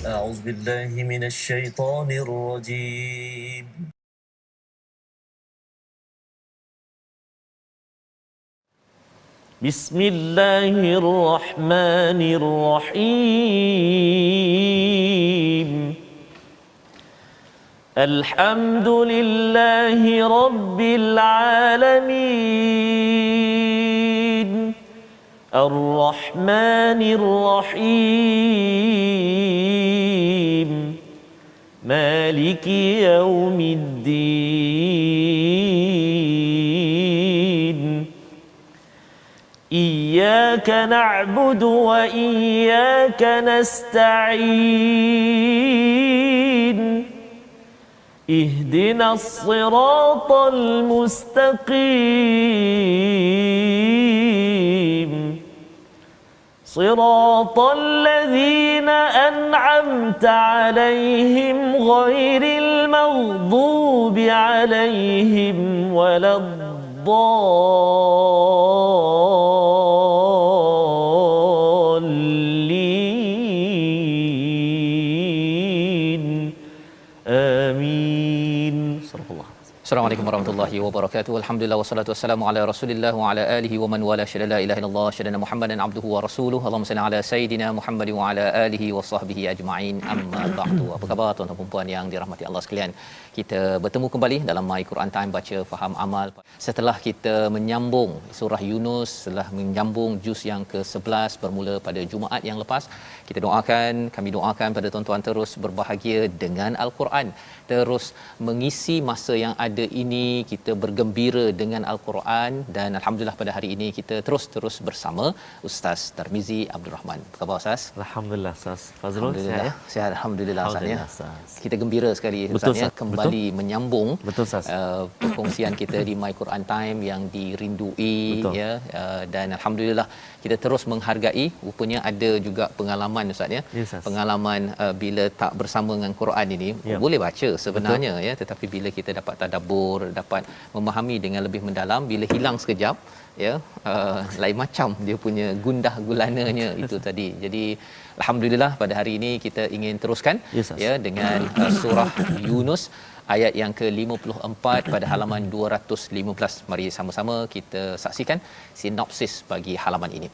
أعوذ بالله من الشيطان الرجيم. بسم الله الرحمن الرحيم. الحمد لله رب العالمين الرحمن الرحيم مالك يوم الدين إياك نعبد وإياك نستعين اهدنا الصراط المستقيم صراط الذين أنعمت عليهم غير المغضوب عليهم ولا الضالين آمين. صدق الله. Assalamualaikum warahmatullahi wabarakatuh. Alhamdulillah wassalatu wassalamu ala Rasulillah wa ala alihi wa man wala syada la ilaha illallah syadana Muhammadan abduhu wa rasuluhu. Allahumma salli ala sayidina Muhammad wa ala alihi wa sahbihi ajma'in. Amma ba'du. Apa khabar tuan-tuan dan puan yang dirahmati Allah sekalian? Kita bertemu kembali dalam My Quran Time baca faham amal. Setelah kita menyambung surah Yunus, setelah menyambung juz yang ke-11 bermula pada Jumaat yang lepas, kami doakan pada tuan-tuan terus berbahagia dengan Al-Quran, terus mengisi masa yang ada ini kita bergembira dengan Al-Quran, dan alhamdulillah pada hari ini kita terus bersama Ustaz Tarmizi Abdul Rahman. Apa khabar Ustaz? Alhamdulillah Ustaz Fazrul. Alhamdulillah. Sihat alhamdulillah Ustaz ya. Kita gembira sekali Ustaz ya kembali menyambung perkongsian kita di My Quran Time yang dirindui ya, dan alhamdulillah kita terus menghargai. Rupanya ada juga pengalaman Ustaz ya. Pengalaman bila tak bersama dengan Quran ini boleh baca sebenarnya ya, tetapi bila kita dapat tadabbur, dapat memahami dengan lebih mendalam, bila hilang sekejap ya, lain macam dia punya gundah gulananya itu tadi. Jadi alhamdulillah pada hari ini kita ingin teruskan ya dengan surah Yunus ayat yang ke-54 pada halaman 215. Mari sama-sama kita saksikan sinopsis bagi halaman ini.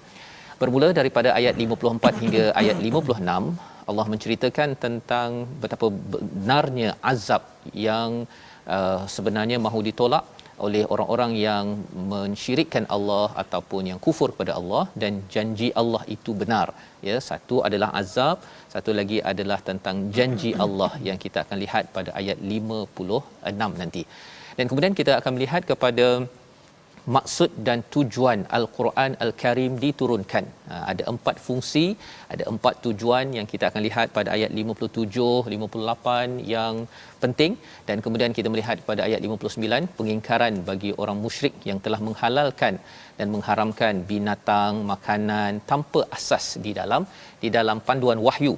Bermula daripada ayat 54 hingga ayat 56, Allah menceritakan tentang betapa benarnya azab yang sebenarnya mahu ditolak oleh orang-orang yang mensyirikkan Allah ataupun yang kufur kepada Allah, dan janji Allah itu benar ya. Satu adalah azab, satu lagi adalah tentang janji Allah yang kita akan lihat pada ayat 56 nanti. Dan kemudian kita akan melihat kepada maksud dan tujuan Al-Quran Al-Karim diturunkan. Ada 4 fungsi, ada 4 tujuan yang kita akan lihat pada ayat 57, 58 yang penting, dan kemudian kita melihat pada ayat 59 pengingkaran bagi orang musyrik yang telah menghalalkan dan mengharamkan binatang, makanan tanpa asas di dalam panduan wahyu.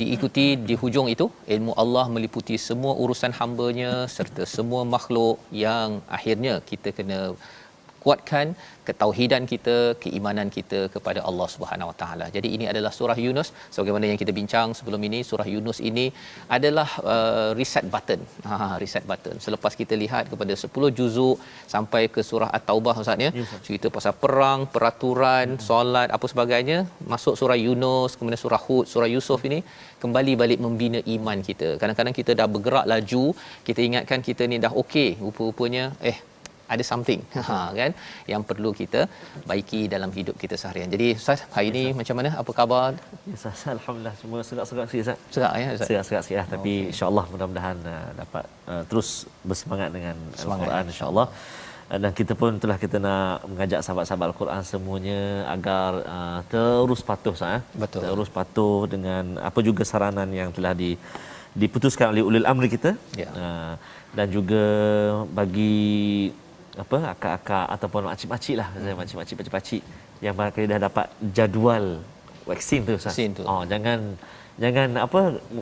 Diikuti di hujung itu ilmu Allah meliputi semua urusan hamba-Nya serta semua makhluk, yang akhirnya kita kena kuatkan ketauhidan kita, keimanan kita kepada Allah Subhanahu Wa Taala. Jadi ini adalah surah Yunus. Sebagaimana yang kita bincang sebelum ini, surah Yunus ini adalah reset button. Reset button. Selepas kita lihat kepada 10 juzuk sampai ke surah At-Taubah Ustaz ya, cerita pasal perang, peraturan, solat apa sebagainya, masuk surah Yunus, kemudian surah Hud, surah Yusuf ini kembali balik membina iman kita. Kadang-kadang kita dah bergerak laju, kita ingatkan kita ni dah okey, rupa-rupanya ada something kan yang perlu kita baiki dalam hidup kita seharian. Jadi Ustaz, hari ini macam mana? Apa khabar? Ya Ustaz, alhamdulillah semua serak-serak sikit Ustaz. Serak ya Ustaz. Serak-serak sikit tapi insya-Allah mudah-mudahan dapat terus bersemangat dengan Al-Quran insya-Allah. Dan kita pun kita nak mengajak sahabat-sahabat Al-Quran semuanya agar terus patuh Ustaz. Betul. Terus patuh dengan apa juga saranan yang telah diputuskan oleh ulil amri kita. Ya. Dan juga bagi akak-akak ataupun makcik-makcik lah, makcik-makcik, pakcik-pakcik yang barangkali dah dapat jadual vaksin tu Ustaz. Jangan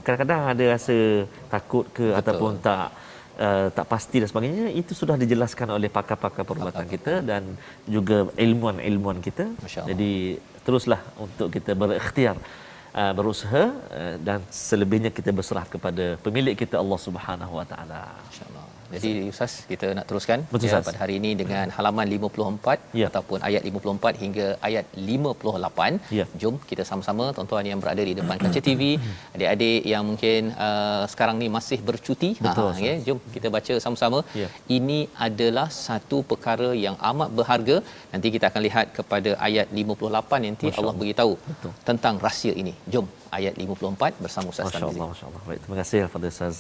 kadang-kadang ada rasa takut ke ataupun tak pasti dan sebagainya. Itu sudah dijelaskan oleh pakar-pakar perubatan kita dan juga ilmuwan-ilmuwan kita. Jadi teruslah untuk kita berikhtiar berusaha dan selebihnya kita berserah kepada pemilik kita Allah Subhanahu Wa Taala. Insya-Allah. Jadi Ustaz, kita nak teruskan Betul, ya, Ustaz. pada hari ini dengan halaman 54 Ya. ataupun ayat 54 hingga ayat 58. Ya. Jom kita sama-sama tuan-tuan yang berada di depan kaca TV, adik-adik yang mungkin sekarang ni masih bercuti, Betul, ya, jom kita baca sama-sama. Ya. Ini adalah satu perkara yang amat berharga. Nanti kita akan lihat kepada ayat 58 nanti Allah beritahu tentang rahsia ini. Jom ayat 54 bersama Ustaz Tarmizi. Masya-Allah, masya-Allah. Baik, terima kasih kepada Ustaz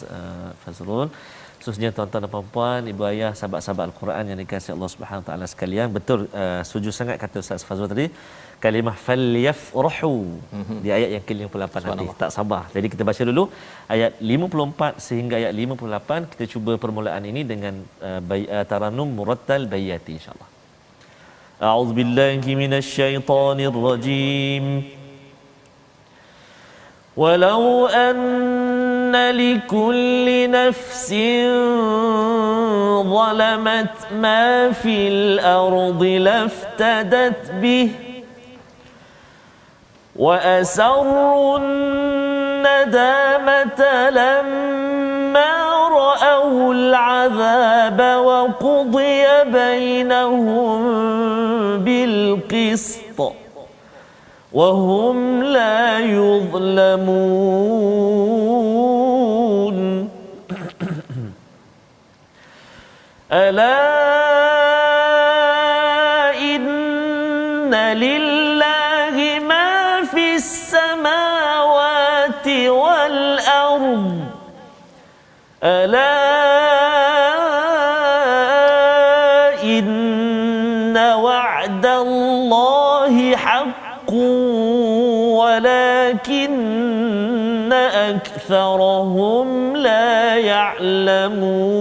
Fazrul. Khususnya tuan-tuan dan puan-puan, ibu ayah, sahabat-sahabat Al-Quran yang dikasihi Allah Subhanahu Wa Taala sekalian. Betul, setuju sangat kata Ustaz Fazrul tadi. Kalimah falyafrahu di ayat yang ke-58 nanti. Tak sabar. Jadi kita baca dulu ayat 54 sehingga ayat 58. Kita cuba permulaan ini dengan taranum murattal bayati insya-Allah. A'udzubillahi minasyaitonir rajim. ولو أن لكل نفس ظلمت ما في الأرض لافتدت به وأسروا الندامة لما رأوا العذاب وقضي بينهم بالقسط وهم لا يظلمون ألا إن لله ما في السماوات والأرض ألا إن وعد الله حق ولكن أكثرهم لا يعلمون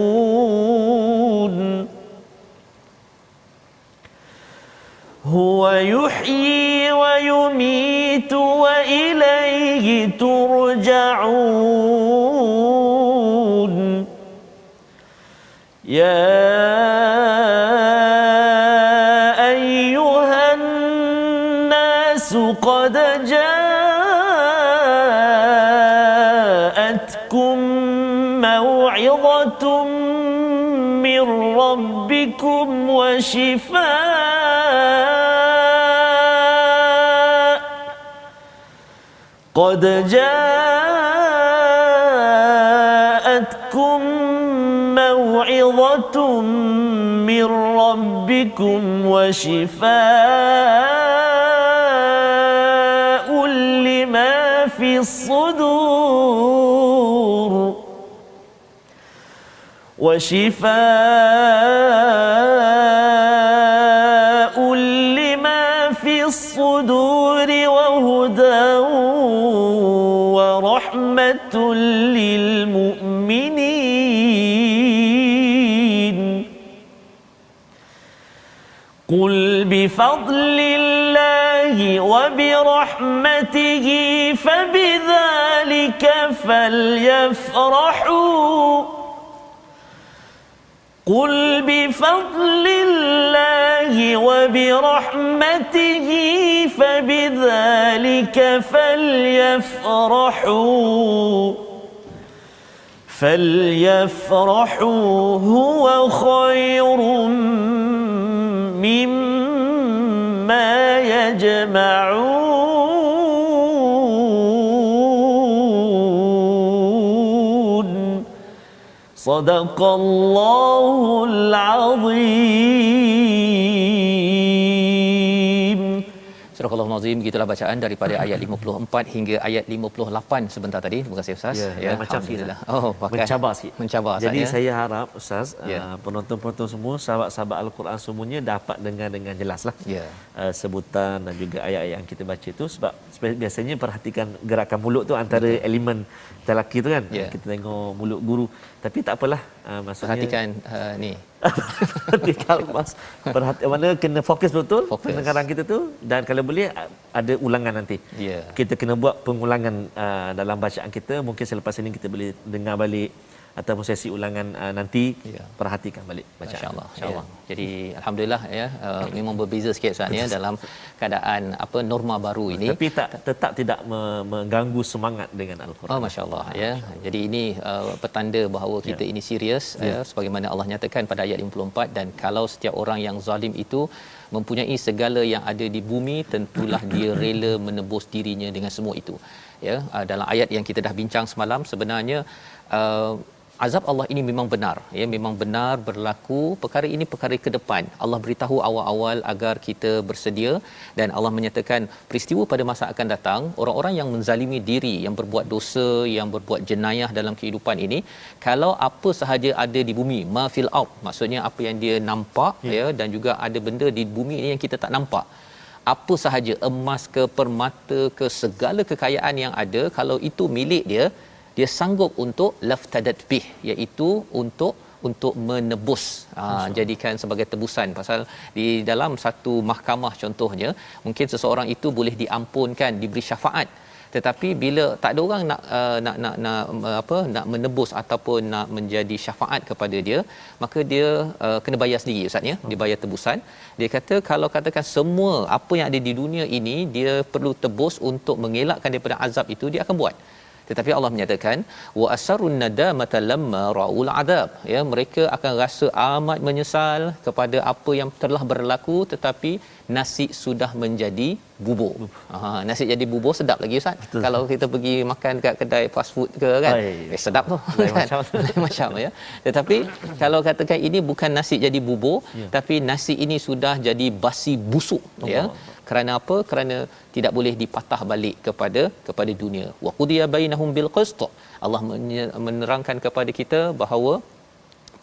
هو يحيي ويميت وإليه ترجعون يا أيها الناس قد جاءتكم موعظة من ربكم وشفاء قد جاءتكم موعظة من ربكم وشفاء لما في الصدور وشفاء لما في الصدور وهدى ورحمة للمؤمنين قل بفضل الله وبرحمته فبذلك فليفرحوا قل بفضل الله وبرحمته فبذلك فليفرحوا هو خير مما يجمعون صدق الله العظيم. Surah Al-Nazim, gitulah bacaan daripada ayat 54 hingga ayat 58 sebentar tadi. Terima kasih Ustaz. Ya, macam alhamdulillah. Oh, mencabar sikit. Mencabar. Jadi ya. saya harap Ustaz, Ya. penonton-penonton semua, sahabat-sahabat Al-Quran semuanya dapat dengar dengan jelaslah. Ya. Sebutan dan juga ayat-ayat yang kita baca itu, sebab biasanya perhatikan gerakan mulut tu antara elemen lelaki tu kan. Ya. Kita tengok mulut guru, tapi tak apalah, maksudnya Perhatikan ni. perhatikan mana kena fokus betul Fokus. pendengaran kita tu, dan kalau boleh ada ulangan nanti. Ya. Kita kena buat pengulangan dalam bacaan kita. Mungkin selepas ini kita boleh dengar balik ataupun sesi ulangan nanti perhatikan balik bacaan. Masya-Allah. Insya-Allah. Jadi alhamdulillah ya, memang berbeza sikit Ustaz ya dalam keadaan norma baru ini. Tapi tetap tidak mengganggu semangat dengan Al-Quran. Oh masya-Allah ya. Jadi ini petanda bahawa kita ini serius ya, sebagaimana Allah nyatakan pada ayat 54, dan kalau setiap orang yang zalim itu mempunyai segala yang ada di bumi, tentulah dia rela menebus dirinya dengan semua itu. Ya, dalam ayat yang kita dah bincang semalam, sebenarnya azab Allah ini memang benar ya, memang benar berlaku. Perkara ini perkara ke depan Allah beritahu awal-awal agar kita bersedia, dan Allah menyatakan peristiwa pada masa akan datang, orang-orang yang menzalimi diri, yang berbuat dosa, yang berbuat jenayah dalam kehidupan ini, kalau apa sahaja ada di bumi, ma fil ard, maksudnya apa yang dia nampak ya, dan juga ada benda di bumi ini yang kita tak nampak, apa sahaja, emas ke, permata ke, segala kekayaan yang ada, kalau itu milik dia sanggup untuk laftadat bih, iaitu untuk menebus, jadikan sebagai tebusan. Pasal di dalam satu mahkamah contohnya, mungkin seseorang itu boleh diampunkan, diberi syafaat, tetapi bila tak ada orang nak menebus ataupun nak menjadi syafaat kepada dia, maka dia kena bayar sendiri Ustaz ya, dia bayar tebusan. Dia kata kalau katakan semua apa yang ada di dunia ini dia perlu tebus untuk mengelakkan daripada azab itu, dia akan buat. Tetapi Allah menyatakan wa asarun nadamata lamma raul adab, ya, mereka akan rasa amat menyesal kepada apa yang telah berlaku, tetapi nasi sudah menjadi bubur. Nasi jadi bubur sedap lagi Ustaz. Betul. Kalau kita pergi makan kat kedai fast food ke kan, sedap tu kan? Macam ya. Tetapi kalau katakan ini bukan nasi jadi bubur, tapi nasi ini sudah jadi basi busuk, ya. Kerana apa? Kerana tidak boleh dipatah balik kepada dunia. Wa qudiya bainahum bil qist. Allah menerangkan kepada kita bahawa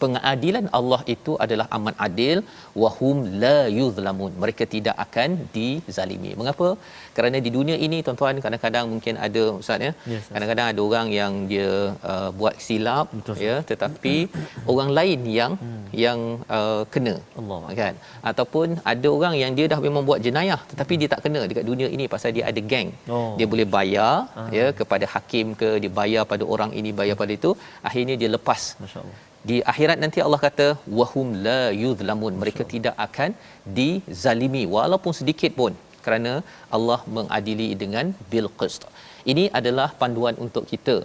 pengadilan Allah itu adalah amat adil, wahum la yuzlamun, mereka tidak akan dizalimi. Mengapa? Kerana di dunia ini tuan-tuan, kadang-kadang mungkin ada Ustaz ya, kadang-kadang ada orang yang dia buat silap, ya, tetapi orang lain yang kena, kan? Ataupun ada orang yang dia dah memang buat jenayah tetapi dia tak kena dekat dunia ini pasal dia ada geng. Dia boleh bayar ya kepada hakim ke, dia bayar pada orang ini, bayar pada itu, akhirnya dia lepas. Masya-Allah. Di akhirat nanti Allah kata wahum la yuzlamun, mereka tidak akan dizalimi walaupun sedikit pun, kerana Allah mengadili dengan bil qist. Ini adalah panduan untuk kita,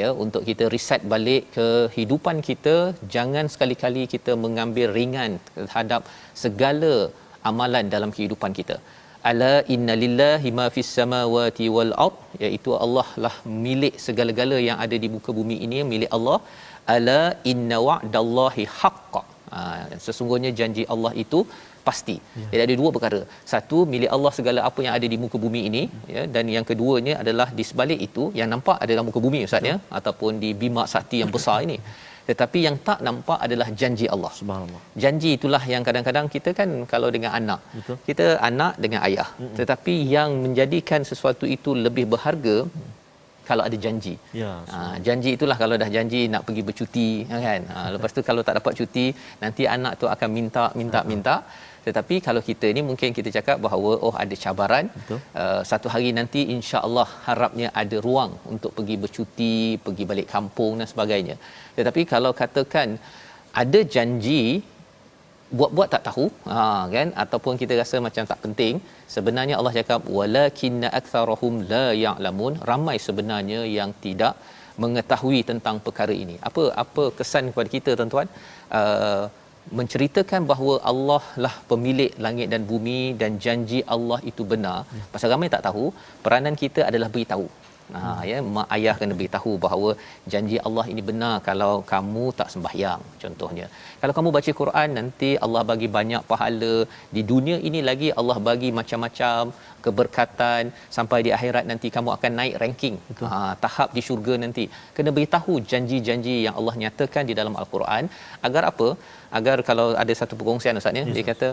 ya, untuk kita reset balik kehidupan kita. Jangan sekali-kali kita mengambil ringan terhadap segala amalan dalam kehidupan kita. Ala inna lillahi ma fis samawati wal ard, iaitu Allah lah milik segala-gala yang ada di muka bumi ini, milik Allah. Ala inna wa'dallahi haqq, sesungguhnya janji Allah itu pasti. Jadi ada dua perkara. Satu, milik Allah segala apa yang ada di muka bumi ini, ya, dan yang keduanya adalah di sebalik itu yang nampak adalah muka bumi Ustaz ya, ataupun di bima sakti yang besar ini. Tetapi yang tak nampak adalah janji Allah. Subhanallah. Janji itulah yang kadang-kadang kita kan kalau dengan anak, kita anak dengan ayah. Tetapi yang menjadikan sesuatu itu lebih berharga kalau ada janji. Janji itulah, kalau dah janji nak pergi bercuti kan. Lepas tu kalau tak dapat cuti, nanti anak tu akan minta. Tetapi kalau kita ni mungkin kita cakap bahawa ada cabaran. Satu hari nanti insya-Allah harapnya ada ruang untuk pergi bercuti, pergi balik kampung dan sebagainya. Tetapi kalau katakan ada janji, buat-buat tak tahu, kan, ataupun kita rasa macam tak penting, sebenarnya Allah cakap walakinna aktsarahum la ya'lamun, ramai sebenarnya yang tidak mengetahui tentang perkara ini. Apa kesan kepada kita tuan-tuan? Menceritakan bahawa Allah lah pemilik langit dan bumi dan janji Allah itu benar. Pasal ramai tak tahu, peranan kita adalah beritahu. Ya, mak ayah kena beritahu bahawa janji Allah ini benar kalau kamu tak sembahyang contohnya. Kalau kamu baca Quran, nanti Allah bagi banyak pahala. Di dunia ini lagi Allah bagi macam-macam keberkatan, sampai di akhirat nanti kamu akan naik ranking. Tahap di syurga nanti. Kena beritahu janji-janji yang Allah nyatakan di dalam Al-Quran. Agar apa? Agar kalau ada satu perkongsian Ustaz ya, dia kata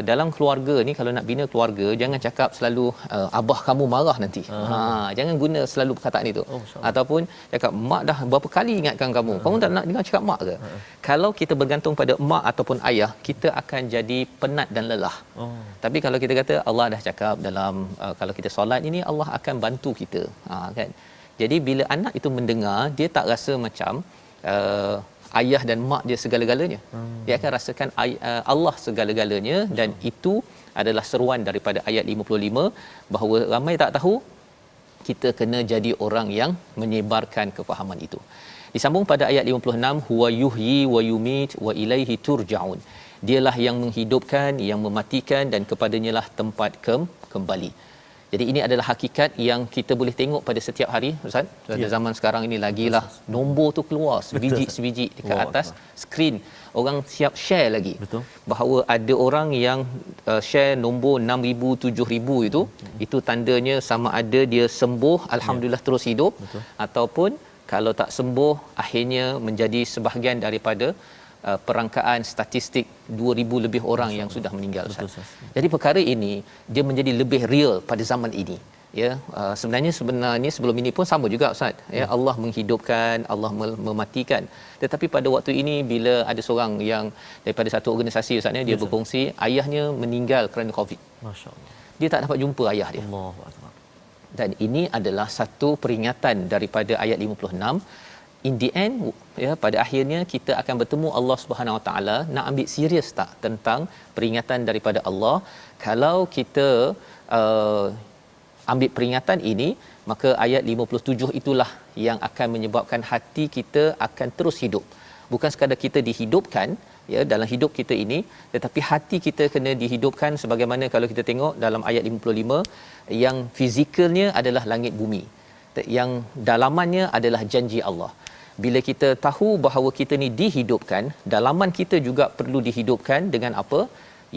dalam keluarga ni, kalau nak bina keluarga, jangan cakap selalu abah kamu marah nanti. Jangan guna selalu perkataan itu. Ataupun cakap mak dah berapa kali ingatkan kamu tak nak dengar cakap mak ke? Kalau kita bergantung pada mak ataupun ayah, kita akan jadi penat dan lelah. Tapi kalau kita kata Allah dah cakap dalam kalau kita solat ini, Allah akan bantu kita, kan. Jadi bila anak itu mendengar, dia tak rasa macam ayah dan mak dia segala-galanya. Dia akan rasakan Allah segala-galanya, dan itu adalah seruan daripada ayat 55 bahawa ramai tak tahu, kita kena jadi orang yang menyebarkan kefahaman itu. Disambung pada ayat 56, huwa yuhyi wa yumit wa ilaihi turja'un. Dialah yang menghidupkan, yang mematikan, dan kepadanya lah tempat kembali. Jadi ini adalah hakikat yang kita boleh tengok pada setiap hari, Ustaz. Pada zaman sekarang ini lagilah nombor tu keluar sebiji-sebiji dekat atas skrin. Orang siap share lagi. Betul. Bahawa ada orang yang share nombor 6,000, 7,000 itu tandanya sama ada dia sembuh, alhamdulillah, terus hidup. Betul. Ataupun kalau tak sembuh, akhirnya menjadi sebahagian daripada perangkaan statistik 2,000 lebih orang yang sudah meninggal. Betul. Jadi perkara ini dia menjadi lebih real pada zaman ini. Ya, sebenarnya sebelum ini pun sama juga, Ustaz. Ya, Allah menghidupkan, Allah mematikan. Tetapi pada waktu ini bila ada seorang yang daripada satu organisasi, Ustaz, dia berkongsi ayahnya meninggal kerana COVID. Masya-Allah. Dia tak dapat jumpa ayah dia. Allahuakbar. Dan ini adalah satu peringatan daripada ayat 56. In the end, ya, pada akhirnya kita akan bertemu Allah Subhanahu Wa Taala. Nak ambil serius tak tentang peringatan daripada Allah? Kalau kita ambil peringatan ini, maka ayat 57 itulah yang akan menyebabkan hati kita akan terus hidup. Bukan sekadar kita dihidupkan, ya, dalam hidup kita ini, tetapi hati kita kena dihidupkan sebagaimana kalau kita tengok dalam ayat 55, yang fizikalnya adalah langit bumi, yang dalamannya adalah janji Allah. Bila kita tahu bahawa kita ni dihidupkan, dalaman kita juga perlu dihidupkan dengan apa?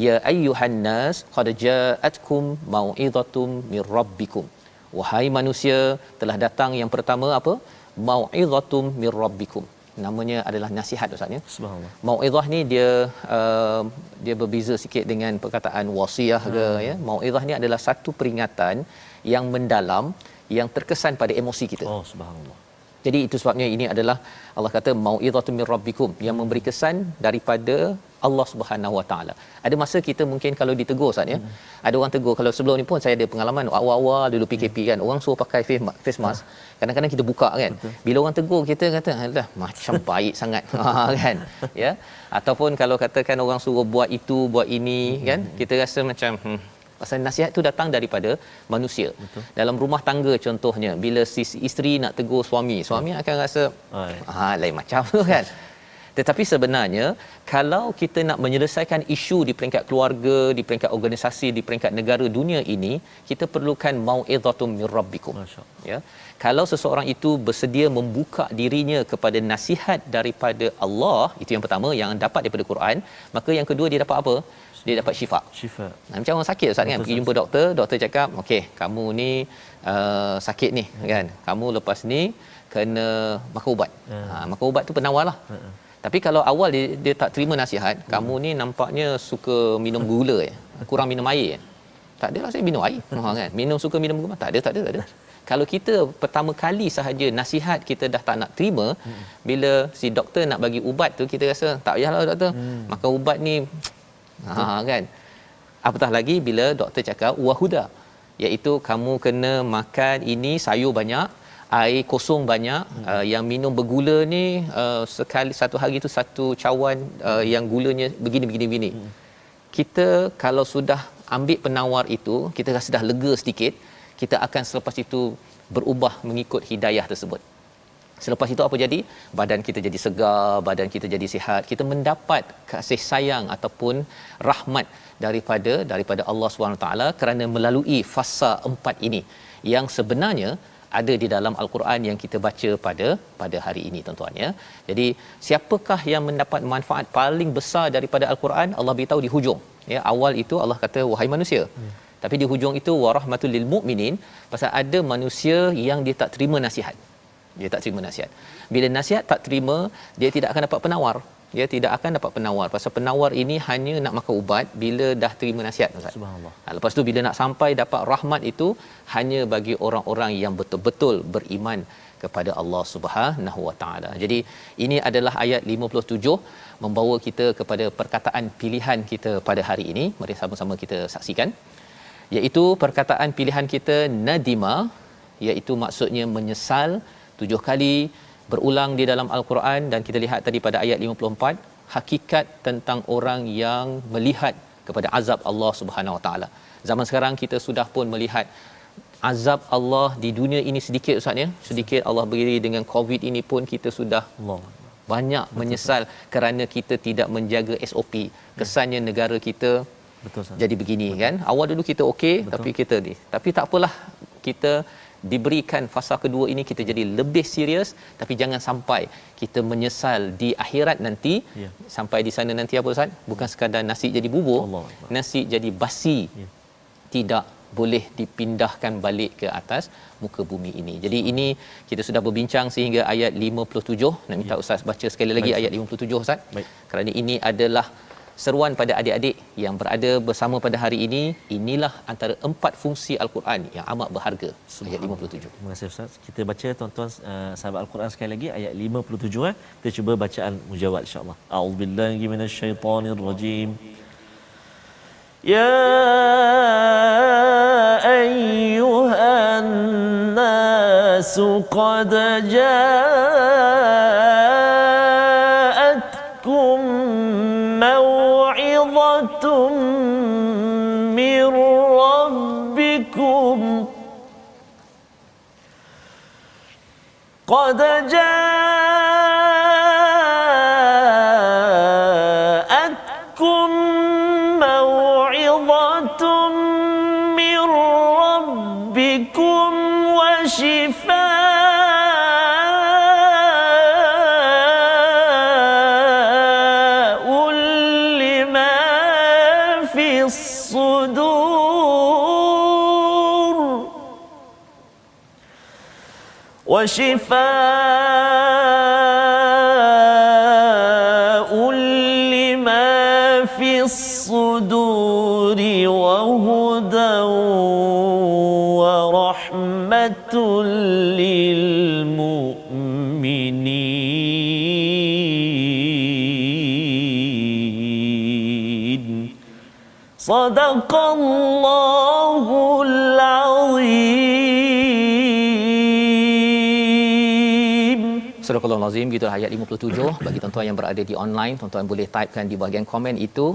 Ya ayyuhan nas qad ja'atkum mau'izatum mir rabbikum. Wahai manusia, telah datang yang pertama apa? Mau'izatum mir rabbikum. Namanya adalah nasihat, Ustaz, ya. Subhanallah. Mau'izah ni dia berbeza sikit dengan perkataan wasiah ke, ya. Mau'izah ni adalah satu peringatan yang mendalam, yang terkesan pada emosi kita. Oh, subhanallah. Jadi itu sebabnya ini adalah Allah kata mau'izatun mir rabbikum, yang memberi kesan daripada Allah Subhanahu Wa Taala. Ada masa kita mungkin kalau ditegur, Ustaz, ya. Ada orang tegur, kalau sebelum ni pun saya ada pengalaman awal-awal dulu PKP kan, orang suruh pakai face mask. Kadang-kadang kita buka kan. Betul. Bila orang tegur kita kata alah macam baik sangat. Kan? Ya. Ataupun kalau katakan orang suruh buat itu, buat ini kan, kita rasa macam pasal nasihat tu datang daripada manusia. Betul. Dalam rumah tangga contohnya, bila si isteri nak tegur suami akan rasa lain macam tu kan. Tetapi sebenarnya kalau kita nak menyelesaikan isu di peringkat keluarga, di peringkat organisasi, di peringkat negara dunia ini, kita perlukan mau'izatum mir rabbikum. Ya. Kalau seseorang itu bersedia membuka dirinya kepada nasihat daripada Allah, itu yang pertama yang dapat daripada Quran, maka yang kedua dia dapat apa? Dia dapat syifa. Macam orang sakit, Ustaz, kan, pergi jumpa doktor cakap, okey, kamu ni sakit ni kan. Kamu lepas ni kena makan ubat. Makan ubat tu penawarlah. Tapi kalau awal dia tak terima nasihat, kamu ni nampaknya suka minum gula ya. Kurang minum air. Tak adalah saya minum air. Kan. Suka minum gula. Tak ada. Kalau kita pertama kali sahaja nasihat kita dah tak nak terima, bila si doktor nak bagi ubat tu kita rasa tak payahlah doktor. Makan ubat ni kan. Apatah lagi bila doktor cakap wahuda, iaitu kamu kena makan ini sayur banyak, air kosong banyak, yang minum bergula ni sekali satu hari tu satu cawan yang gulanya begini. Kita kalau sudah ambil penawar itu, kita rasa dah lega sedikit, kita akan selepas itu berubah mengikut hidayah tersebut. Selepas itu apa jadi? Badan kita jadi segar, badan kita jadi sihat. Kita mendapat kasih sayang ataupun rahmat daripada Allah SWT kerana melalui fasa 4 ini yang sebenarnya ada di dalam Al-Quran yang kita baca pada hari ini, tuan-tuan, ya. Jadi siapakah yang mendapat manfaat paling besar daripada Al-Quran? Allah beritahu di hujung, ya. Awal itu Allah kata wahai manusia. Tapi di hujung itu warahmatul lil mukminin, pasal ada manusia yang dia tak terima nasihat. Bila nasihat tak terima, dia tidak akan dapat penawar. Dia tidak akan dapat penawar. Pasal penawar ini hanya nak makan ubat bila dah terima nasihat, Ustaz. Subhanallah. Lepas tu bila nak sampai dapat rahmat itu hanya bagi orang-orang yang betul-betul beriman kepada Allah Subhanahu Wa Taala. Jadi ini adalah ayat 57 membawa kita kepada perkataan pilihan kita pada hari ini. Mari sama-sama kita saksikan. Iaitu perkataan pilihan kita nadima, iaitu maksudnya menyesal 7 kali, berulang di dalam al-Quran, dan kita lihat tadi pada ayat 54 hakikat tentang orang yang melihat kepada azab Allah Subhanahu Wa Taala. Zaman sekarang kita sudah pun melihat azab Allah di dunia ini sedikit Ustaz ya. Sedikit Allah beri dengan Covid ini pun kita sudah banyak menyesal kerana kita tidak menjaga SOP. Kesannya negara kita jadi begini kan. Awal dulu kita okey tapi kita ni. Tapi tak apalah, kita diberikan fasa kedua ini kita jadi lebih serius, tapi jangan sampai kita menyesal di akhirat nanti. Sampai di sana nanti apa Ustaz? Bukan sekadar nasi jadi bubur, nasi jadi basi. Tidak boleh dipindahkan balik ke atas muka bumi ini. Jadi ini kita sudah berbincang sehingga ayat 57. Nak minta Ustaz baca sekali lagi ayat 57 Ustaz. Kerana ini adalah seruan pada adik-adik yang berada bersama pada hari ini. Inilah antara 4 fungsi Al-Quran yang amat berharga. Ayat 57. Terima kasih Ustaz. Kita baca tuan-tuan sahabat Al-Quran sekali lagi ayat 57. Kita cuba bacaan mujawad insya-Allah. A'udzubillahi minasyaitonirrajim. يا أيها الناس قد جاءتكم موعظة من ربكم قد جاءتكم موعظة من ربكم وشفاء لما في الصدور الصدور وهدى ورحمة للمؤمنين صدق الله العظيم. Surah Al-Azim, gitulah ayat 57. Bagi tuan-tuan yang berada di online, tuan-tuan boleh typekan di bahagian komen itu,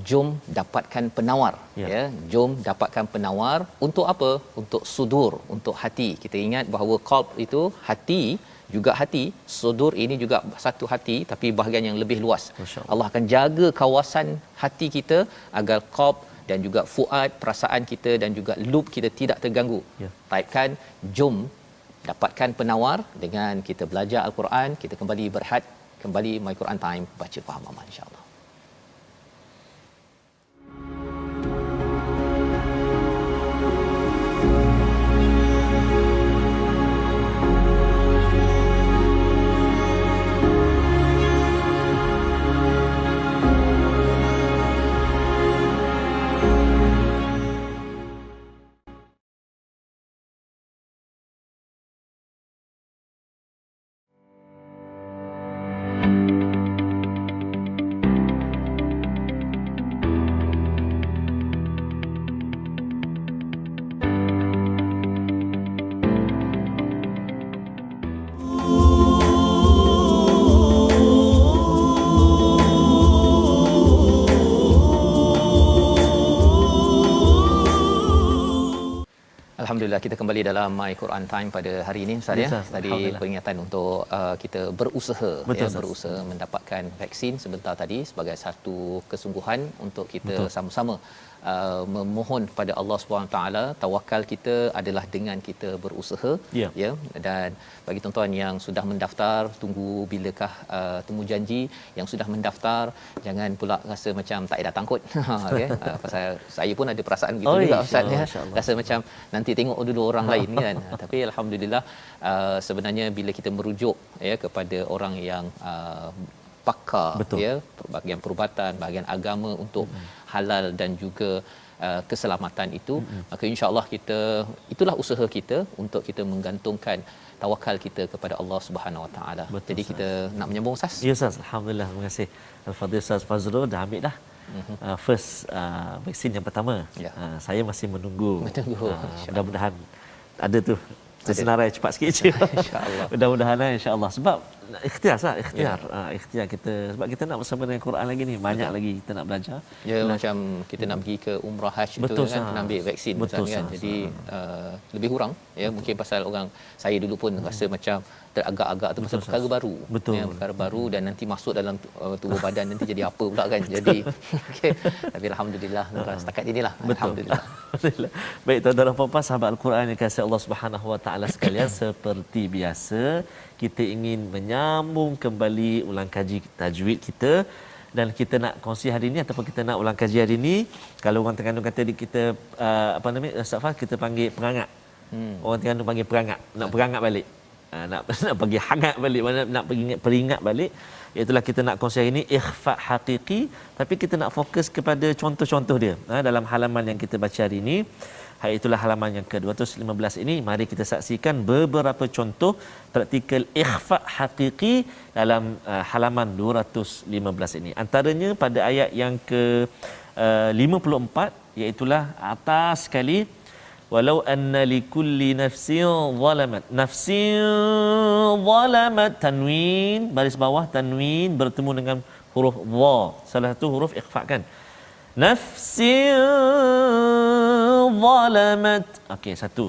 jom dapatkan penawar. Ya, jom dapatkan penawar untuk apa? Untuk sudur, untuk hati. Kita ingat bahawa qalb itu hati, juga hati. Sudur ini juga satu hati tapi bahagian yang lebih luas. Allah akan jaga kawasan hati kita agar qalb dan juga fuad, perasaan kita dan juga lub kita tidak terganggu. Typekan jom dapatkan penawar dengan kita belajar Al-Quran. Kita kembali berhad, kembali My Quran Time, baca faham amal insya-Allah. Alhamdulillah, kita kembali dalam My Quran Time pada hari ini Ustaz ya. Tadi peringatan untuk kita berusaha berusaha mendapatkan vaksin sebentar tadi sebagai satu kesungguhan untuk kita sama-sama memohon pada Allah SWT. Tawakal kita adalah dengan kita berusaha ya. Dan bagi tuan-tuan yang sudah mendaftar, tunggu bilakah temu janji. Yang sudah mendaftar, jangan pula rasa macam tak ada datang kot. Okay? Pasal saya pun ada perasaan gitu juga Ustaz ya. Rasa macam nanti tengok dulu orang lain kan. Tapi alhamdulillah sebenarnya bila kita merujuk ya kepada orang yang pakar ya, bahagian perubatan, bahagian agama untuk halal dan juga keselamatan itu, maka insya-Allah kita, itulah usaha kita untuk kita menggantungkan tawakal kita kepada Allah Subhanahu Wa Taala. Jadi kita nak menyambung Ustaz. Ya Ustaz, alhamdulillah, terima kasih Al-Fadhil Ustaz Fazrul dah ambil dah first vaksin yang pertama. Saya masih menunggu. Mudah-mudahan ada tu Senarai cepat sikit je. Insya-Allah. Mudah-mudahan insya-Allah. Sebab ikhtiar. Ikhtiar kita sebab kita nak bersama dengan Quran lagi ni, banyak lagi kita nak belajar. Ya, macam kita nak pergi ke umrah haji tu kan, kena ambil vaksin kan. Jadi lebih kurang ya, mungkin pasal orang saya dulu pun rasa macam teragak-agak tu pasal perkara baru. Ya, perkara baru dan nanti masuk dalam tubuh badan nanti jadi apa pula kan. Jadi okey. Tapi alhamdulillah setakat inilah. Alhamdulillah. Baik tuan-tuan dan puan-puan sahabat Al-Quran yang kasih Allah Subhanahu Wa Taala sekalian, seperti biasa kita ingin menyambung kembali ulang kaji tajwid kita, dan kita nak kongsi hari ini ataupun kita nak ulang kaji hari ini. Kalau orang Terengganu kata kita apa namanya Ustaz Fah, kita panggil perangat. Orang Terengganu panggil perangat, nak perangat balik. Nak bagi hangat balik, nak peringat balik. Itulah kita nak kongsi hari ini, ikhfa hakiki, tapi kita nak fokus kepada contoh-contoh dia dalam halaman yang kita baca hari ini. Itulah halaman yang ke-215 ini. Mari kita saksikan beberapa contoh praktikal ikhfa hakiki dalam halaman 215 ini. Antaranya pada ayat yang ke-54, iaitulah atas sekali, walau anna likulli nafsin zalamat, tanwin baris bawah, tanwin bertemu dengan huruf dha, salah satu huruf ikhfa kan, nafsin zalamat. Okey, satu.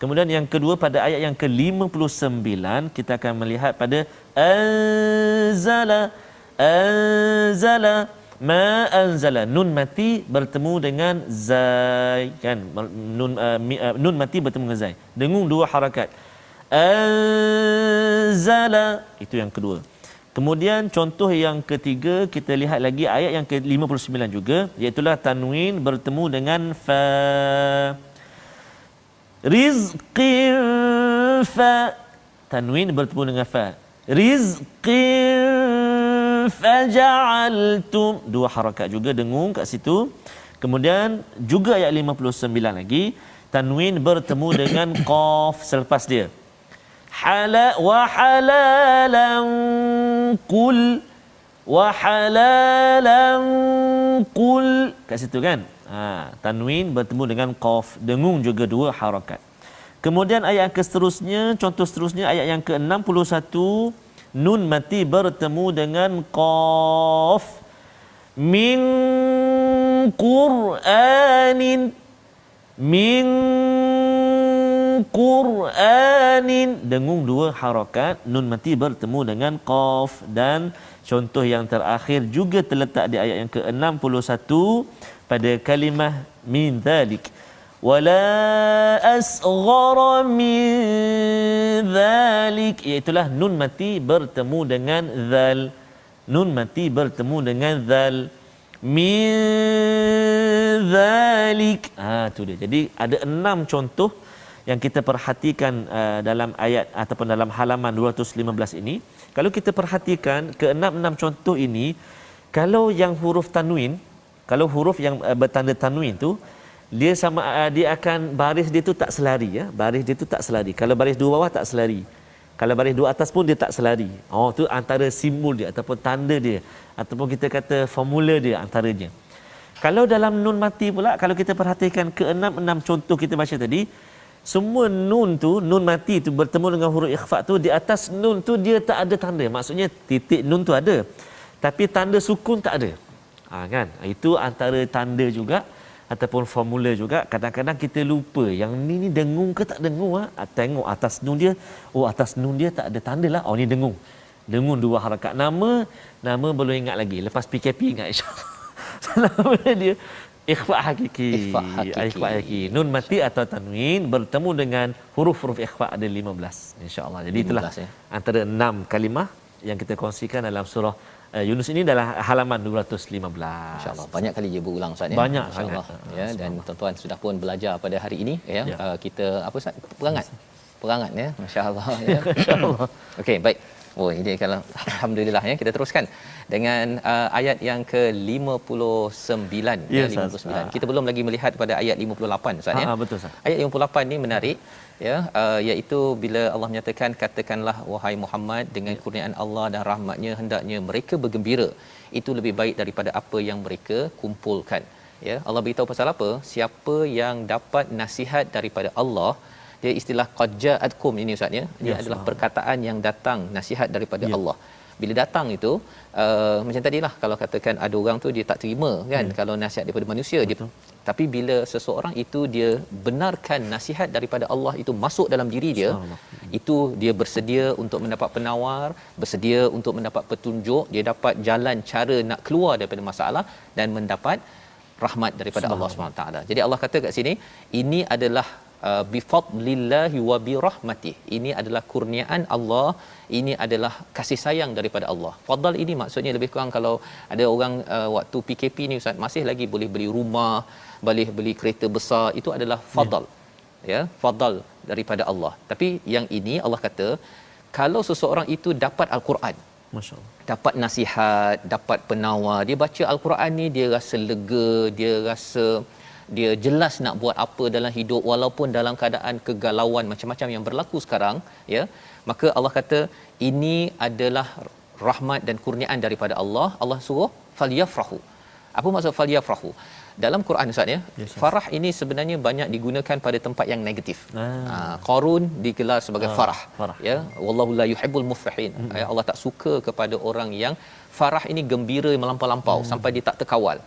Kemudian yang kedua pada ayat yang ke-59 kita akan melihat pada anzala ma anzala, nun mati bertemu dengan zai kan, nun mati bertemu dengan zai, dengung dua harakat, anzala, itu yang kedua. Kemudian contoh yang ketiga kita lihat lagi ayat yang ke-59 juga, iaitulah tanwin bertemu dengan fa, rizqin fa, tanwin bertemu dengan fa, rizqin faja'altum, dua harakat juga, dengung kat situ. Kemudian juga ayat 59 lagi, tanwin bertemu dengan qaf selepas dia, wa halalan qul, wa halalan qul, kat situ kan. Tanwin bertemu dengan qaf, dengung juga dua harakat. Kemudian ayat yang seterusnya, contoh seterusnya ayat yang ke-61, nun mati bertemu dengan qaf, min qur'anin, min qur'anin, dengung dua harakat, nun mati bertemu dengan qaf. Dan contoh yang terakhir juga terletak di ayat yang ke-61 pada kalimah min dhalik, wala asghara min dhalik, iaitulah nun mati bertemu dengan zal, nun mati bertemu dengan zal, min dhalik. Tu dia. Jadi ada 6 contoh yang kita perhatikan dalam ayat ataupun dalam halaman 215 ini. Kalau kita perhatikan ke-6 contoh ini, kalau yang huruf tanwin, kalau huruf yang bertanda tanwin tu, dia sama, dia akan baris dia tu tak selari ya. Baris dia tu tak selari. Kalau baris dua bawah tak selari. Kalau baris dua atas pun dia tak selari. Tu antara simbol dia ataupun tanda dia ataupun kita kata formula dia antaranya. Kalau dalam nun mati pula, kalau kita perhatikan ke-6 contoh kita baca tadi, semua nun tu, nun mati tu bertemu dengan huruf ikhfa tu, di atas nun tu dia tak ada tanda. Maksudnya titik nun tu ada, tapi tanda sukun tak ada. Kan? Itu antara tanda juga ataupun formula juga. Kadang-kadang kita lupa yang ni dengung ke tak dengung. Tengok atas nun dia, atas nun dia tak ada tanda lah. Ni dengung. Dengung dua harakat. Nama belum ingat lagi. Lepas PKP ingat insya-Allah. Nama dia ikhfa hakiki. Ikhfa hakiki. Nun mati atau tanwin bertemu dengan huruf-huruf ikhfa ada 15 insya-Allah. Jadi itulah antara 6 kalimah yang kita kongsikan dalam surah Yunus ini dalam halaman 215. Insya-Allah banyak kali je berulang Ustaz ya. Banyak insya-Allah ya, dan tuan-tuan sudah pun belajar pada hari ini ya. Kita apa Ustaz? Perangat ya. Masya-Allah ya. Masya-Allah. Okey, baik. Ini kalau alhamdulillah ya, kita teruskan dengan ayat yang ke-59 ya, 59. Kita belum lagi melihat pada ayat 58 Ustaz ya. Betul Ustaz. Ayat 58 ni menarik ya, iaitu bila Allah menyatakan, katakanlah wahai Muhammad, dengan kurniaan Allah dan rahmatnya hendaknya mereka bergembira, itu lebih baik daripada apa yang mereka kumpulkan. Ya, Allah beritahu pasal apa? Siapa yang dapat nasihat daripada Allah Dia istilah qad ja'atkum ini Ustaz ya. Dia adalah perkataan yang datang, nasihat daripada Allah. Bila datang itu macam tadilah, kalau katakan ada orang tu dia tak terima kan kalau nasihat daripada manusia dia, tapi bila seseorang itu dia benarkan nasihat daripada Allah itu masuk dalam diri dia, itu dia bersedia untuk mendapat penawar, bersedia untuk mendapat petunjuk, dia dapat jalan cara nak keluar daripada masalah dan mendapat rahmat daripada Allah SWT. Jadi Allah kata kat sini, ini adalah bifadlillahi wa birahmatih. Ini adalah kurniaan Allah, ini adalah kasih sayang daripada Allah. Fadal ini maksudnya lebih kurang kalau ada orang waktu PKP ni Ustaz masih lagi boleh beli rumah, boleh beli kereta besar, itu adalah fadal. Ya, fadal daripada Allah. Tapi yang ini Allah kata kalau seseorang itu dapat al-Quran, masya-Allah, dapat nasihat, dapat penawar, dia baca al-Quran ni dia rasa lega, dia rasa dia jelas nak buat apa dalam hidup walaupun dalam keadaan kegalauan macam-macam yang berlaku sekarang ya, maka Allah kata ini adalah rahmat dan kurniaan daripada Allah. Allah suruh falyafrahu. Apa maksud falyafrahu? Dalam Quran Ustaz ya, farah ini sebenarnya banyak digunakan pada tempat yang negatif. Qarun digelar sebagai farah. Ya, wallahu la yuhibbul mufrahin. Allah tak suka kepada orang yang farah ini gembira melampau-lampau sampai dia tak terkawal.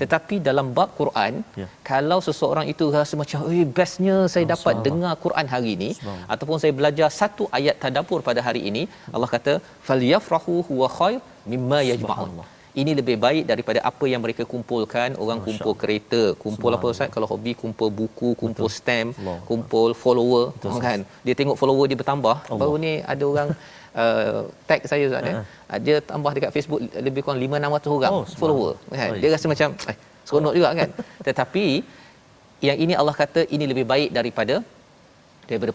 Tetapi dalam bab Quran, kalau seseorang itu rasa macam bestnya saya dapat dengar Quran hari ini ataupun saya belajar satu ayat tadabbur pada hari ini, Allah kata falyafrahu huwa khair mimma yajma'un. Ini lebih baik daripada apa yang mereka kumpulkan. Orang kumpul kereta, kumpul apa Ustaz, kalau hobi kumpul buku, kumpul stamp, kumpul follower kan. Dia tengok follower dia bertambah. Baru ni ada orang tag saya Ustaz dia tambah dekat Facebook lebih kurang 500-600 orang follower kan. Dia rasa macam seronok juga kan. Tetapi yang ini Allah kata ini lebih baik daripada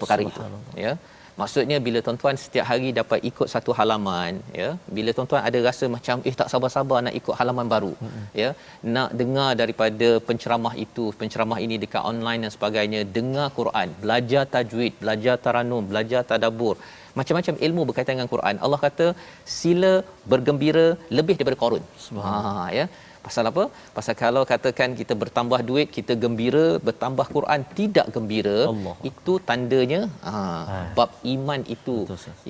perkara itu ya. Maksudnya bila tuan-tuan setiap hari dapat ikut satu halaman ya, bila tuan-tuan ada rasa macam tak sabar-sabar nak ikut halaman baru ya, nak dengar daripada penceramah itu, penceramah ini dekat online dan sebagainya, dengar Quran, belajar tajwid, belajar taranum, belajar tadabbur, macam-macam ilmu berkaitan dengan Quran. Allah kata sila bergembira lebih daripada Qarun. Ya. Pasal apa? Pasal kalau katakan kita bertambah duit, kita gembira, bertambah Quran tidak gembira, Allah, itu tandanya bab iman itu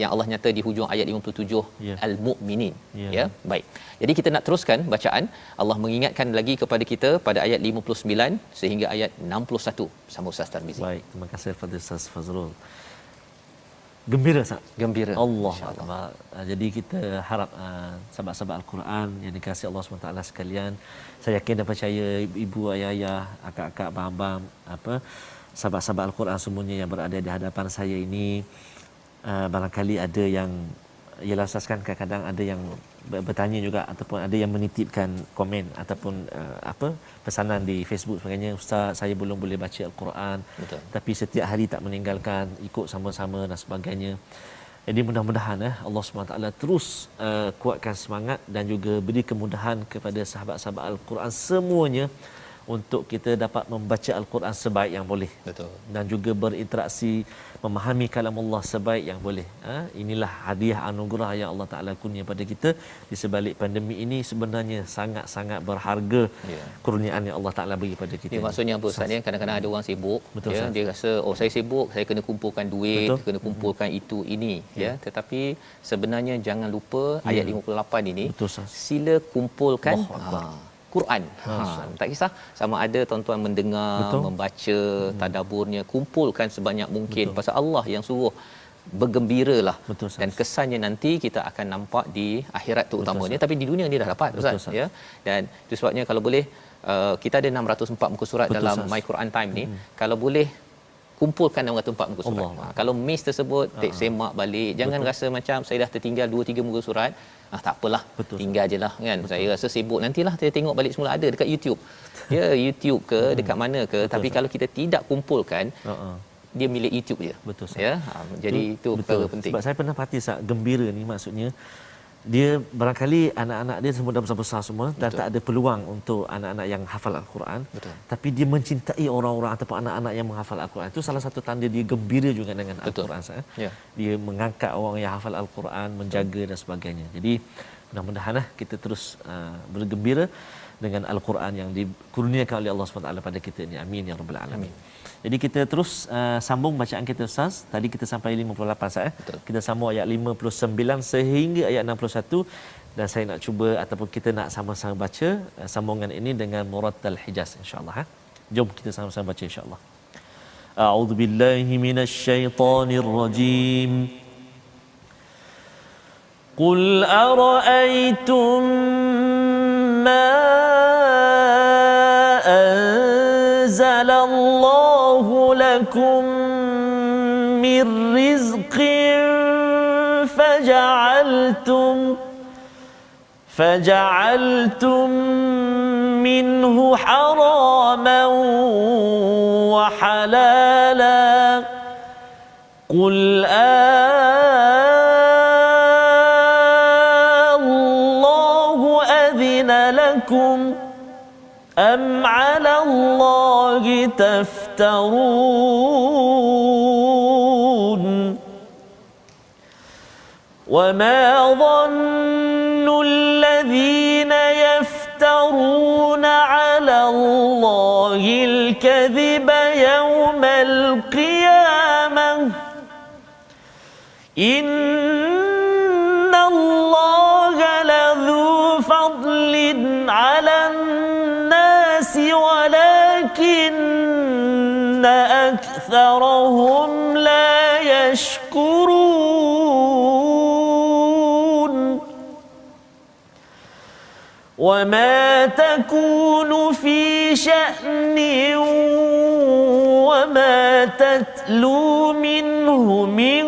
yang Allah nyata di hujung ayat 57 Al-Mu'minin. Ya, baik. Jadi kita nak teruskan bacaan. Allah mengingatkan lagi kepada kita pada ayat 59 sehingga ayat 61 bersama Ustaz Tarmizi. Baik, terima kasih kepada Ustaz Fazrul. Gembira Ustaz. Gembira. Allah. Jadi kita harap sahabat-sahabat Al-Quran yang dikasihi Allah SWT sekalian, saya yakin dan percaya ibu, ayah-ayah, akak-akak, abang-abang, sahabat-sahabat Al-Quran semuanya yang berada di hadapan saya ini, barangkali ada yang ialah Ustaz kan kadang-kadang ada yang bertanya juga ataupun ada yang menitipkan komen ataupun pesanan di Facebook sebagainya, Ustaz saya belum boleh baca Al-Quran. Betul. Tapi setiap hari tak meninggalkan, ikut sama-sama dan sebagainya. Jadi mudah-mudahan Allah SWT terus kuatkan semangat dan juga beri kemudahan kepada sahabat-sahabat Al-Quran semuanya untuk kita dapat membaca Al-Quran sebaik yang boleh. Betul. Dan juga berinteraksi, memahami kalam Allah sebaik yang boleh. Inilah hadiah anugerah yang Allah Ta'ala kurnia pada kita di sebalik pandemi ini, sebenarnya sangat-sangat berharga kurniaan yang Allah Ta'ala beri pada kita. Maksudnya apa Ustaz ya? Kadang-kadang ada orang sibuk. Betul, ya, dia rasa saya sibuk, saya kena kumpulkan duit, kena kumpulkan itu ini. Ya. Tetapi sebenarnya jangan lupa ayat 58 ini. Betul, sila kumpulkan Quran. Tak kisah sama ada tuan-tuan mendengar, membaca, tadaburnya, kumpulkan sebanyak mungkin. Pasal Allah yang suruh bergembiralah. Dan kesannya nanti kita akan nampak di akhirat terutamanya, tapi di dunia ni dah dapat Ustaz ya. Dan itu sebabnya kalau boleh kita ada 604 muka surat dalam My Quran Time ni, kalau boleh kumpulkan 604 muka surat. Kalau miss tersebut semak balik, jangan rasa macam saya dah tertinggal 2-3 muka surat. Tak apalah, tinggal je lah kan. Saya rasa sibuk, nantilah saya tengok balik semula, ada dekat YouTube. Ya, YouTube ke dekat mana ke. Tapi kalau kita tidak kumpulkan, dia milik YouTube je. Betul. Ya, jadi itu perkara penting. Sebab saya pernah perhati gembira ni maksudnya dia barangkali anak-anak dia semua dah besar-besar semua dan tak ada peluang untuk anak-anak yang hafal Al-Quran. Tapi dia mencintai orang-orang ataupun anak-anak yang menghafal Al-Quran. Itu salah satu tanda dia gembira juga dengan Al-Quran. Dia mengangkat orang yang hafal Al-Quran, menjaga dan sebagainya. Jadi mudah-mudahan kita terus bergembira dengan Al-Quran yang dikurniakan oleh Allah SWT pada kita ini. Amin ya rabbal alamin. Jadi kita terus sambung bacaan kita Ustaz. Tadi kita sampai 58 Ustaz. Kita sambung ayat 59 sehingga ayat 61 dan saya nak cuba ataupun kita nak sama-sama baca sambungan ini dengan Murattal Hijaz insya-Allah. Jom kita sama-sama baca insya-Allah. A'udzu billahi minasy syaithanir rajim. Qul ara'aytum ma anzalallahu lakum min rizqin فجعلتم منه حراما وحلالا قل الله أذن لكم أم على الله تفترون وما ظن الذين يفترون على الله الكذب يوم القيامة إن الله لذو فضل على الناس ولكن أكثرهم لا يشكرون وما تكون في شأن وما تتلو منه من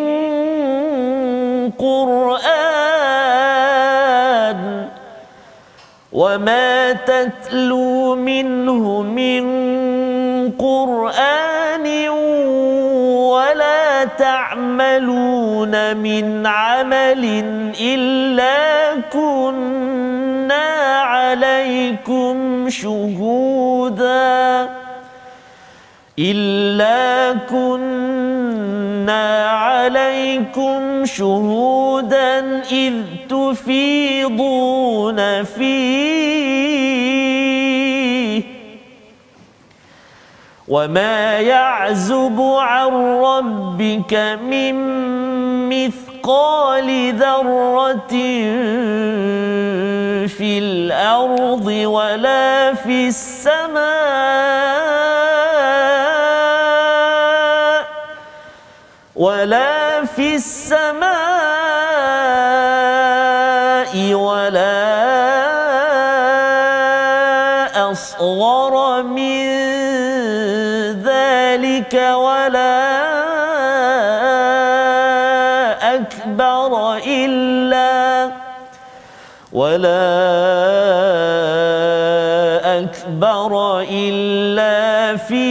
قرآن وما تتلو منه من قرآن ولا تعملون من عمل إلا كنا عليكم شهودا إذ تفيضون فيه وما يعزب عن ربك من مثقال ذرة في الأرض ولا في السماء ولا أصغر من ذلك ولا أكبر إلا في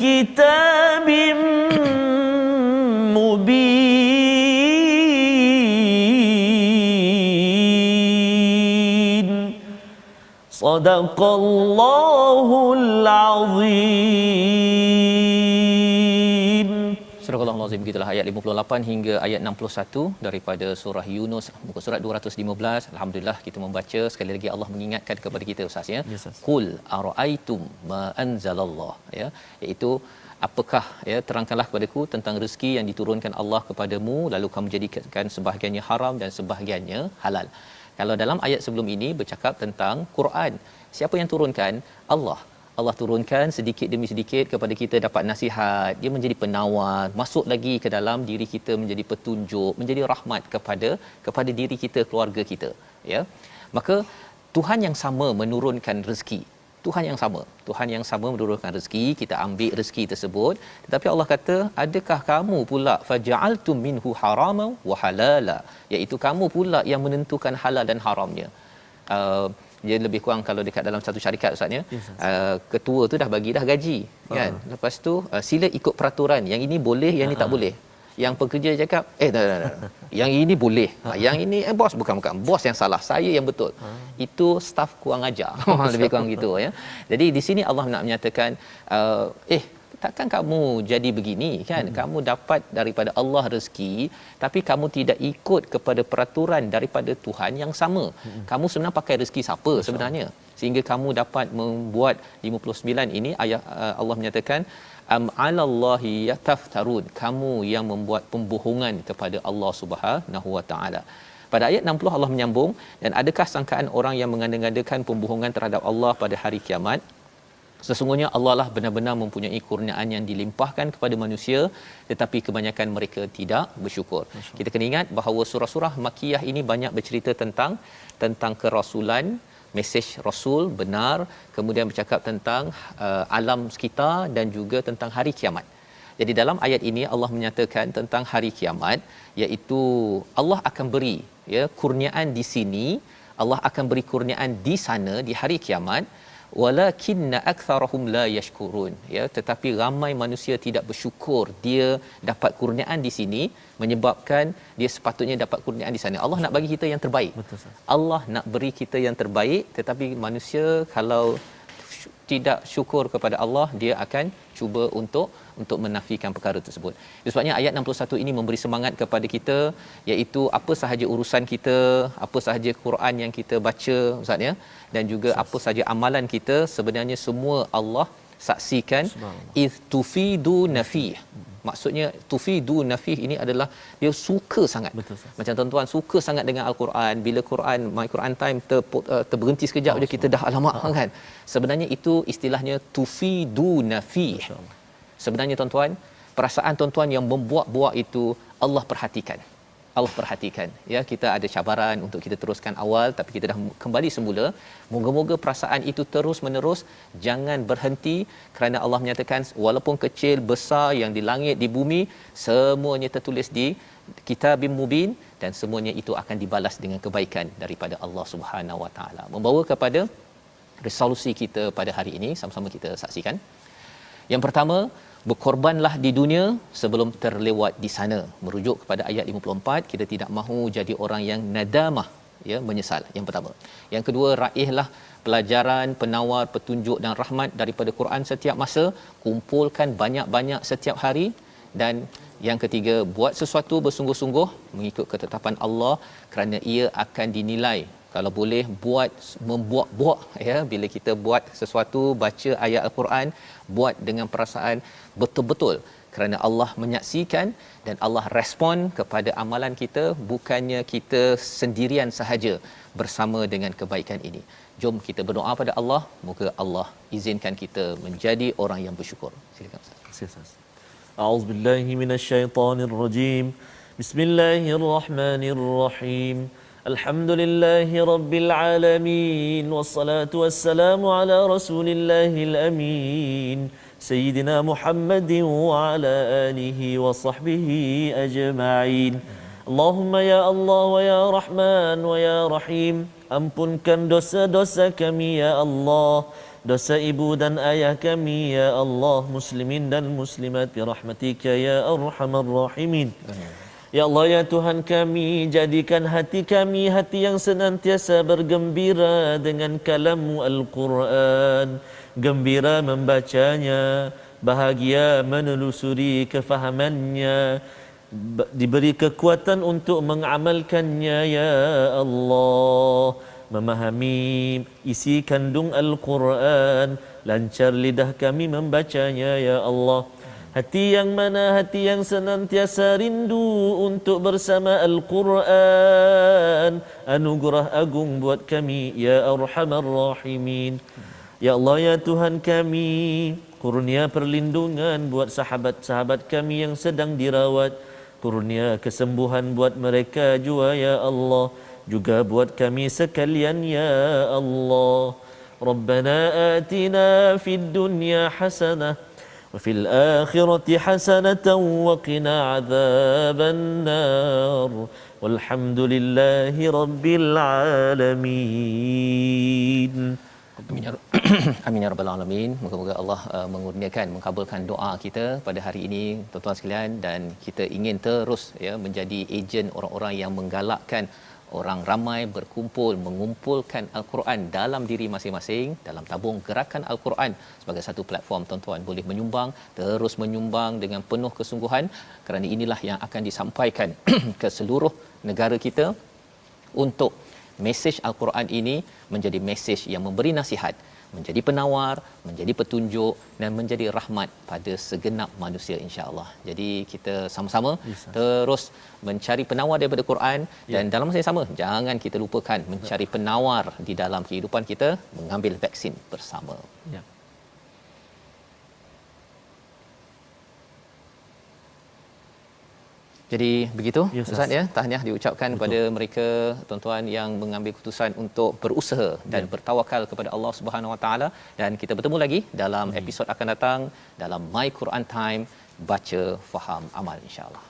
كتاب مبين صدق الله العظيم. Surah Al-Azim, gitulah ayat 58 hingga ayat 61 daripada surah Yunus, muka surat 215. Alhamdulillah kita membaca sekali lagi Allah mengingatkan kepada kita Ustaz ya. Qul ara'aitum ma anzalallah ya, iaitu apakah ya, terangkanlah kepadaku tentang rezeki yang diturunkan Allah kepadamu lalu kamu jadikan sebahagiannya haram dan sebahagiannya halal. Kalau dalam ayat sebelum ini bercakap tentang Quran, siapa yang turunkan? Allah turunkan sedikit demi sedikit kepada kita dapat nasihat, dia menjadi penawar, masuk lagi ke dalam diri kita menjadi petunjuk, menjadi rahmat kepada diri kita, keluarga kita ya. Maka Tuhan yang sama menurunkan rezeki. Tuhan yang sama menurunkan rezeki, kita ambil rezeki tersebut, tetapi Allah kata, adakah kamu pula faja'altum minhu harama wa halala, iaitu kamu pula yang menentukan halal dan haramnya. Dia lebih kurang kalau dekat dalam satu syarikat Ustaz ya, ketua tu dah bagi dah gaji kan, lepas tu sila ikut peraturan, yang ini boleh, yang ini tak boleh. Yang pekerja cakap tak. Yang ini boleh, yang ini bos bukan bos yang salah, saya yang betul. Itu staf kurang ajar. Lebih kurang gitu ya. Jadi di sini Allah nak menyatakan takkan kamu jadi begini kan? Kamu dapat daripada Allah rezeki, tapi kamu tidak ikut kepada peraturan daripada Tuhan yang sama. Kamu sebenarnya pakai rezeki siapa sebenarnya? Sehingga kamu dapat membuat 59 ini ayat Allah menyatakan am 'alallahi yataftarun, kamu yang membuat pembohongan kepada Allah Subhanahu wa taala. Pada ayat 60 Allah menyambung, dan adakah sangkaan orang yang mengada-ngadakan pembohongan terhadap Allah pada hari kiamat? Sesungguhnya Allah lah benar-benar mempunyai kurniaan yang dilimpahkan kepada manusia, tetapi kebanyakan mereka tidak bersyukur. Kita kena ingat bahawa surah-surah Makkiyah ini banyak bercerita tentang kerasulan, mesej rasul benar, kemudian bercakap tentang alam sekitar dan juga tentang hari kiamat. Jadi dalam ayat ini Allah menyatakan tentang hari kiamat, iaitu Allah akan beri kurniaan di sini, Allah akan beri kurniaan di sana di hari kiamat, walakinna aktsarahum la yashkurun, tetapi ramai manusia tidak bersyukur dia dapat kurniaan di sini, menyebabkan dia sepatutnya dapat kurniaan di sana. Allah nak bagi kita yang terbaik. Betul, Allah nak beri kita yang terbaik, tetapi manusia kalau tidak syukur kepada Allah, dia akan cuba untuk menafikan perkara tersebut. Sebabnya ayat 61 ini memberi semangat kepada kita, iaitu apa sahaja urusan kita, apa sahaja Quran yang kita baca ustaz ya, dan juga apa sahaja amalan kita, sebenarnya semua Allah saksikan. Iz tufidu nafih, maksudnya tufidu nafih ini adalah dia suka sangat. Betul, macam tuan-tuan suka sangat dengan Al-Quran, bila Quran My Quran Time terberhenti sekejap je kita dah alamak kan. Sebenarnya itu istilahnya tufidu nafih. Sebenarnya tuan-tuan, perasaan tuan-tuan yang membuak-buak itu Allah perhatikan. Allah perhatikan. Kita ada cabaran untuk kita teruskan awal, tapi kita dah kembali semula. Moga-moga perasaan itu terus menerus, jangan berhenti, kerana Allah menyatakan walaupun kecil, besar, yang di langit, di bumi, semuanya tertulis di Kitabim Mubin, dan semuanya itu akan dibalas dengan kebaikan daripada Allah Subhanahu Wa Taala. Membawa kepada resolusi kita pada hari ini, sama-sama kita saksikan. Yang pertama, berkorbanlah di dunia sebelum terlewat di sana. Merujuk kepada ayat 54, kita tidak mahu jadi orang yang nadamah, menyesal. Yang pertama. Yang kedua, raihlah pelajaran, penawar, petunjuk dan rahmat daripada Quran setiap masa, kumpulkan banyak-banyak setiap hari. Dan yang ketiga, buat sesuatu bersungguh-sungguh mengikut ketetapan Allah, kerana ia akan dinilai. Kalau boleh membuat-buat, bila kita buat sesuatu, baca ayat Al-Quran, buat dengan perasaan betul-betul, kerana Allah menyaksikan dan Allah respon kepada amalan kita, bukannya kita sendirian sahaja bersama dengan kebaikan ini. Jom kita berdoa pada Allah, moga Allah izinkan kita menjadi orang yang bersyukur. Silakan Ustaz. A'udzubillahi minasyaitonirrajim. Bismillahirrahmanirrahim. Alhamdulillahi Rabbil Alamin. Wassalatu wassalamu ala Rasulillahil Amin, Sayyidina Muhammadin wa ala alihi wa sahbihi ajma'in. Allahumma ya Allah wa ya Rahman wa ya Rahim, ampunkan dosa-dosa kami ya Allah, dosa ibu dan ayah kami ya Allah, muslimin dan muslimat bi rahmatika ya arhamar rahimin. Ya Allah, ya Tuhan kami, jadikan hati kami hati yang senantiasa bergembira dengan kalam-Mu Al-Quran, gembira membacanya, bahagia menelusuri kefahamannya, diberi kekuatan untuk mengamalkannya ya Allah, memahami isi kandung Al-Quran, lancar lidah kami membacanya ya Allah. Hati yang mana? Hati yang senantiasa rindu untuk bersama Al-Quran. Anugerah agung buat kami ya Arhamar Rahimin. Ya Allah, ya Tuhan kami, kurnia perlindungan buat sahabat-sahabat kami yang sedang dirawat, kurnia kesembuhan buat mereka juga ya Allah, juga buat kami sekalian ya Allah. Rabbana atina fid dunya hasanah وفي الآخرة حسنة وقنا عذاب النار والحمد لله رب العالمين. Amin ya rabbal alamin. Moga-moga Allah mengurniakan, mengabulkan doa kita pada hari ini tuan-tuan sekalian, dan kita ingin terus menjadi ejen orang-orang yang menggalakkan orang ramai berkumpul mengumpulkan al-Quran dalam diri masing-masing dalam tabung gerakan al-Quran sebagai satu platform. Tuan-tuan boleh menyumbang, terus menyumbang dengan penuh kesungguhan, kerana inilah yang akan disampaikan ke seluruh negara kita untuk mesej al-Quran ini menjadi mesej yang memberi nasihat, menjadi penawar, menjadi petunjuk dan menjadi rahmat pada segenap manusia, insya-Allah. Jadi kita sama-sama terus mencari penawar daripada Quran, dan dalam masa yang sama jangan kita lupakan mencari penawar di dalam kehidupan kita, mengambil vaksin bersama. Ya. Jadi begitu Ustaz ya, tahniah diucapkan kepada mereka tuan-tuan yang mengambil keputusan untuk berusaha dan bertawakal kepada Allah Subhanahu Wa Taala, dan kita bertemu lagi dalam episod akan datang dalam My Quran Time, baca faham amal, insya-Allah.